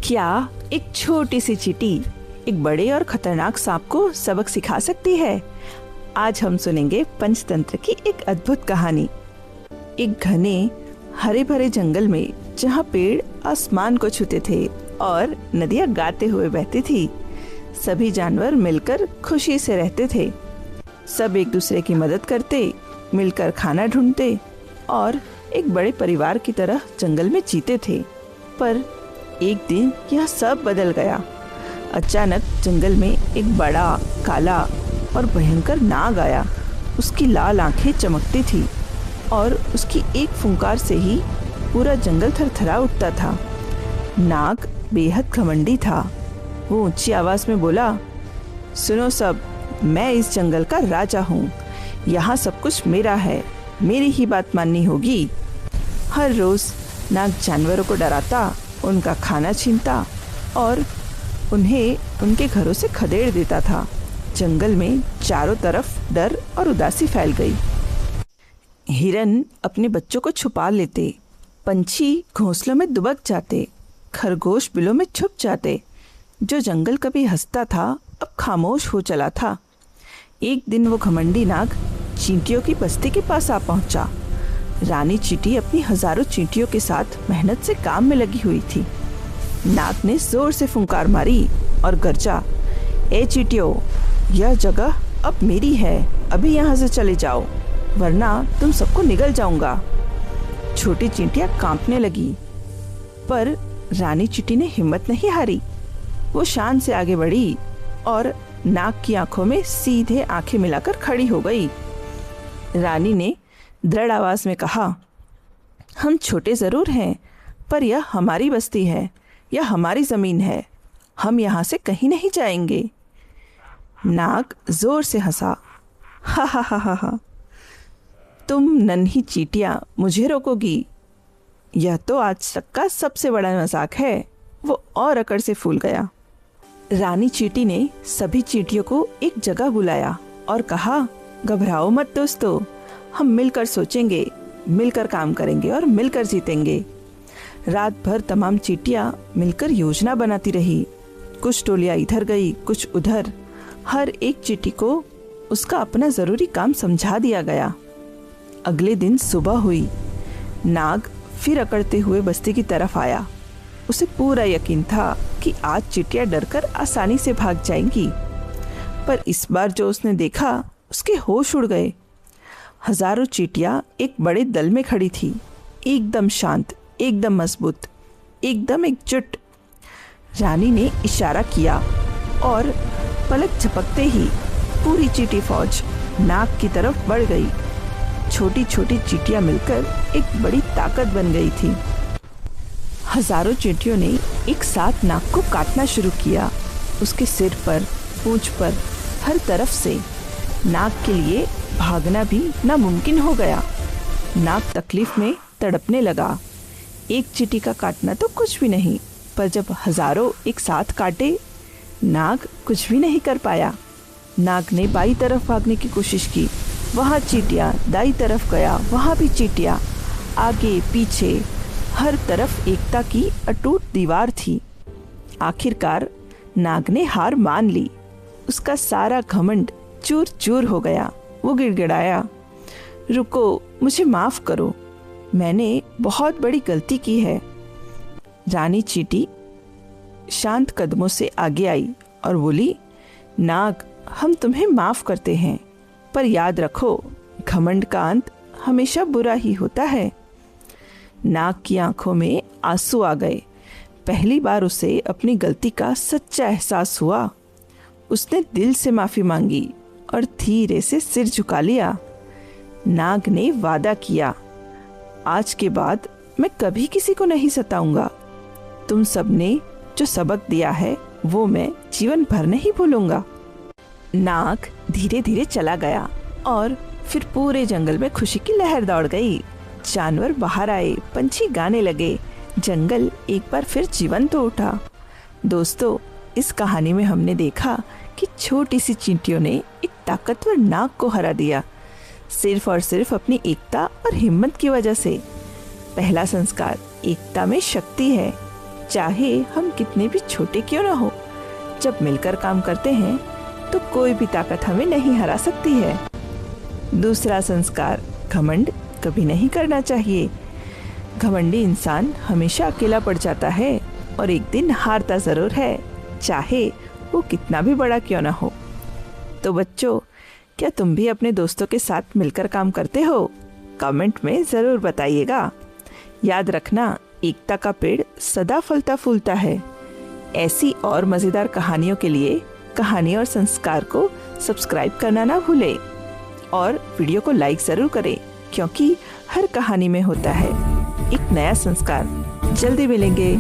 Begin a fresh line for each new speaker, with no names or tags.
क्या एक छोटी सी चींटी एक बड़े और खतरनाक सांप को सबक सिखा सकती है? आज हम सुनेंगे पंचतंत्र की एक अद्भुत कहानी। एक घने हरे भरे जंगल में जहाँ पेड़ आसमान को छूते थे और नदियाँ गाते हुए बहती थी, सभी जानवर मिलकर खुशी से रहते थे। सब एक दूसरे की मदद करते, मिलकर खाना ढूंढते और एक बड़े परिवार की तरह जंगल में जीते थे। पर एक दिन यह सब बदल गया। अचानक जंगल में एक बड़ा, काला और भयंकर नाग आया। उसकी लाल आंखें चमकती थी और उसकी एक फुंकार से ही पूरा जंगल थरथरा उठता था। नाग बेहद घमंडी था। वो ऊंची आवाज में बोला, सुनो सब, मैं इस जंगल का राजा हूँ। यहाँ सब कुछ मेरा है, मेरी ही बात माननी होगी। हर रोज नाग जानवरों को डराता, उनका खाना छीनता और उन्हें उनके घरों से खदेड़ देता था। जंगल में चारों तरफ डर और उदासी फैल गई। हिरन अपने बच्चों को छुपा लेते, पंछी घोंसलों में दुबक जाते, खरगोश बिलों में छुप जाते। जो जंगल कभी हंसता था अब खामोश हो चला था। एक दिन वो घमंडी नाग चींटियों की बस्ती के पास आ पहुंचा। रानी चींटी अपनी हजारों चींटियों के साथ मेहनत से काम में लगी हुई थी। नाग ने जोर से फुंकार मारी और गरजा, ए चींटियों, यह जगह अब मेरी है, अभी यहाँ से चले जाओ वरना तुम सबको निगल जाऊंगा। छोटी चींटियां कांपने लगी, पर रानी चींटी ने हिम्मत नहीं हारी। वो शान से आगे बढ़ी और नाग की आंखों में सीधे आंखें मिलाकर खड़ी हो गई। रानी ने दृढ़ आवाज में कहा, हम छोटे जरूर हैं, पर यह हमारी बस्ती है, यह हमारी जमीन है, हम यहाँ से कहीं नहीं जाएंगे। नाग जोर से हंसा, हा हा हा हा हा, तुम नन्ही चींटियां मुझे रोकोगी? यह तो आज तक का सबसे बड़ा मजाक है। वो और अकड़ से फूल गया। रानी चींटी ने सभी चींटियों को एक जगह बुलाया और कहा, घबराओ मत दोस्तों, हम मिलकर सोचेंगे, मिलकर काम करेंगे और मिलकर जीतेंगे। रात भर तमाम चींटियां मिलकर योजना बनाती रही। कुछ टोलियां इधर गई, कुछ उधर। हर एक चींटी को उसका अपना जरूरी काम समझा दिया गया। अगले दिन सुबह हुई। नाग फिर अकड़ते हुए बस्ती की तरफ आया। उसे पूरा यकीन था कि आज चींटियां डरकर आसानी से भाग जाएंगी, पर इस बार जो उसने देखा उसके होश उड़ गए। हजारों चींटियां एक बड़े दल में खड़ी थी, एकदम शांत, एकदम मजबूत, एकदम एकजुट। रानी ने इशारा किया और पलक झपकते ही पूरी चींटी फौज नाग की तरफ बढ़ गई। छोटी छोटी चींटियां मिलकर एक बड़ी ताकत बन गई थी। हजारों चींटियों ने एक साथ नाग को काटना शुरू किया। उसके सिर पर, पूंछ पर, हर तरफ से। नाग के लिए भागना भी नामुमकिन हो गया। नाग तकलीफ में तड़पने लगा। एक चींटी का काटना तो कुछ भी नहीं, पर जब हजारों एक साथ काटे, नाग कुछ भी नहीं कर पाया। नाग ने बाई तरफ भागने की कोशिश की, वहाँ चींटियां, दाई तरफ गया, वहाँ भी चींटियां, आगे पीछे, हर तरफ एकता की अटूट दीवार थी। आखिरकार नाग ने हार मान ली। उसका सारा घमंड चूर चूर हो गया। वो गिड़गिड़ाया, रुको, मुझे माफ करो, मैंने बहुत बड़ी गलती की है। रानी चींटी शांत कदमों से आगे आई और बोली, नाग, हम तुम्हें माफ करते हैं, पर याद रखो, घमंड का अंत हमेशा बुरा ही होता है। नाग की आंखों में आंसू आ गए। पहली बार उसे अपनी गलती का सच्चा एहसास हुआ। उसने दिल से माफी मांगी और धीरे से सिर झुका लिया। नाग ने वादा किया, आज के बाद मैं कभी किसी को नहीं सताऊंगा। तुम सबने जो सबक दिया है वो मैं जीवन भर नहीं भूलूंगा। नाग धीरे धीरे चला गया और फिर पूरे जंगल में खुशी की लहर दौड़ गई। जानवर बाहर आए, पंछी गाने लगे, जंगल एक बार फिर जीवंत हो उठा। दोस्तों, इस कहानी में हमने देखा कि छोटी सी चींटियों ने एक ताकतवर नाग को हरा दिया, सिर्फ और सिर्फ अपनी एकता और हिम्मत की वजह से। पहला संस्कार एकता में शक्ति है। चाहे हम कितने भी छोटे क्यों ना हो, जब मिलकर काम करते हैं तो कोई भी ताकत हमें नहीं हरा सकती है। दूसरा संस्कार, घमंड कभी नहीं करना चाहिए। घमंडी इंसान हमेशा अकेला पड़ जाता है और एक दिन हारता जरूर है, चाहे वो कितना भी बड़ा क्यों ना हो। तो बच्चों, क्या तुम भी अपने दोस्तों के साथ मिलकर काम करते हो? कमेंट में जरूर बताइएगा। याद रखना, एकता का पेड़ सदा फलता फूलता है। ऐसी और मजेदार कहानियों के लिए कहानी और संस्कार को सब्सक्राइब करना ना भूलें और वीडियो को लाइक जरूर करें, क्योंकि हर कहानी में होता है एक नया संस्कार। जल्दी मिलेंगे।